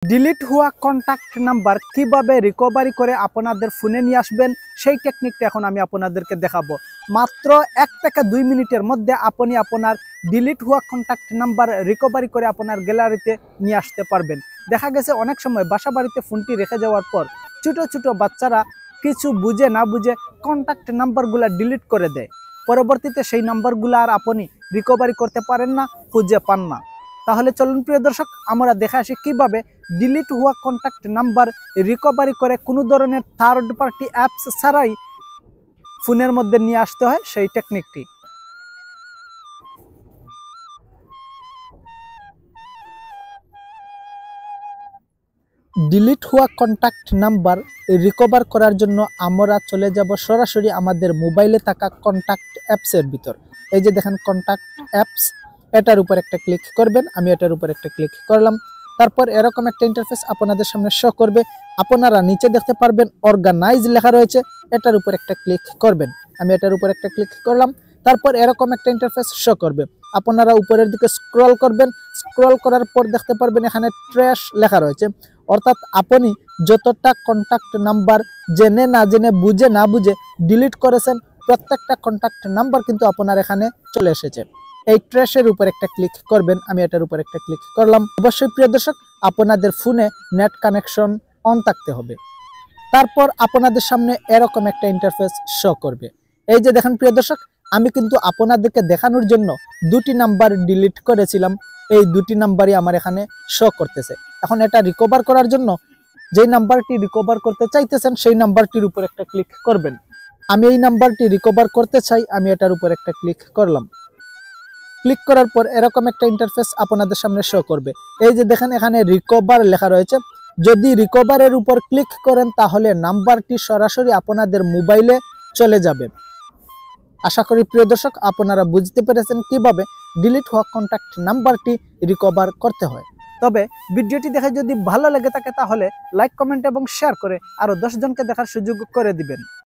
Delete হওয়া contact number কিভাবে recovery করে আপনাদের ফোনে নিয়ে আসবেন সেই টেকনিকটা এখন আমি আপনাদেরকে দেখাবো। মাত্র 1 থেকে 2 মিনিটের মধ্যে আপনি আপনার ডিলিট হওয়া কন্ট্যাক্ট নাম্বার রিকভারি করে আপনার গ্যালারিতে নিয়ে আসতে পারবেন। দেখা গেছে অনেক সময় বাসা বাড়িতে ফোনটি রেখে যাওয়ার পর ছোট ছোট বাচ্চারা কিছু বুঝে না বুঝে কন্ট্যাক্ট নাম্বারগুলো ডিলিট করে দেয়। পরবর্তীতে সেই নাম্বারগুলো আর আপনি রিকভারি করতে পারেন না, খুঁজে পান না। তাহলে চলুন প্রিয় দর্শক, আমরা দেখে আসি কিভাবে ডিলিট হওয়া কন্ট্যাক্ট নাম্বার রিকভারি করে কোনো ধরনের থার্ড পার্টি অ্যাপস ছাড়াই ফোনের মধ্যে নিয়ে আসতে হয় সেই টেকনিকটি। ডিলিট হওয়া কন্ট্যাক্ট নাম্বার রিকভার করার জন্য আমরা চলে যাব সরাসরি আমাদের মোবাইলে থাকা কন্ট্যাক্ট অ্যাপসের ভিতর। এই যে দেখেন কন্ট্যাক্ট অ্যাপস, এটার উপর একটা ক্লিক করবেন। আমি এটার উপর একটা ক্লিক করলাম। তারপর এরকম একটা ইন্টারফেস আপনাদের সামনে শো করবে। আপনারা নিচে দেখতে পারবেন অর্গানাইজ লেখা রয়েছে, এটার উপর একটা ক্লিক করবেন। আমি এটার উপর একটা ক্লিক করলাম। তারপর এরকম একটা ইন্টারফেস শো করবে। আপনারা উপরের দিকে স্ক্রল করবেন। স্ক্রল করার পর দেখতে পারবেন এখানে ট্র্যাশ লেখা রয়েছে, অর্থাৎ আপনি যতটা কন্ট্যাক্ট নাম্বার জেনে না জেনে বুঝে না বুঝে ডিলিট করেছেন প্রত্যেকটা কন্ট্যাক্ট নাম্বার কিন্তু আপনার এখানে চলে এসেছে। এই ট্র্যাশের উপর একটা ক্লিক করবেন। আমি এটার উপর একটা ক্লিক করলাম। অবশ্যই প্রিয় দর্শক, আপনাদের ফোনে নেট কানেকশন অন থাকতে হবে। তারপর আপনাদের সামনে এরকম একটা ইন্টারফেস শো করবে। এই যে দেখেন প্রিয় দর্শক, আমি কিন্তু আপনাদেরকে দেখানোর জন্য 2টি নাম্বার ডিলিট করেছিলাম। এই 2টি নাম্বারই আমার এখানে শো করতেছে। এখন এটা রিকভার করার জন্য যেই নাম্বারটি রিকভার করতে চাইতেছেন সেই নাম্বারটির উপর একটা ক্লিক করবেন। আমি এই নাম্বারটি রিকভার করতে চাই, আমি এটার উপর একটা ক্লিক করলাম। ক্লিক করার পর এরকম একটা ইন্টারফেস আপনাদের সামনে শো করবে। এই যে দেখেন এখানে রিকভার লেখা রয়েছে। যদি রিকভারের উপর ক্লিক করেন তাহলে নাম্বারটি সরাসরি আপনাদের মোবাইলে চলে যাবে। আশা করি প্রিয় দর্শক আপনারা বুঝতে পেরেছেন কিভাবে ডিলিট হওয়া কন্ট্যাক্ট নাম্বারটি রিকভার করতে হয়। তবে ভিডিওটি দেখে যদি ভালো লেগে থাকে তাহলে লাইক, কমেন্ট এবং শেয়ার করে আরও 10 জনকে দেখার সুযোগ করে দিবেন।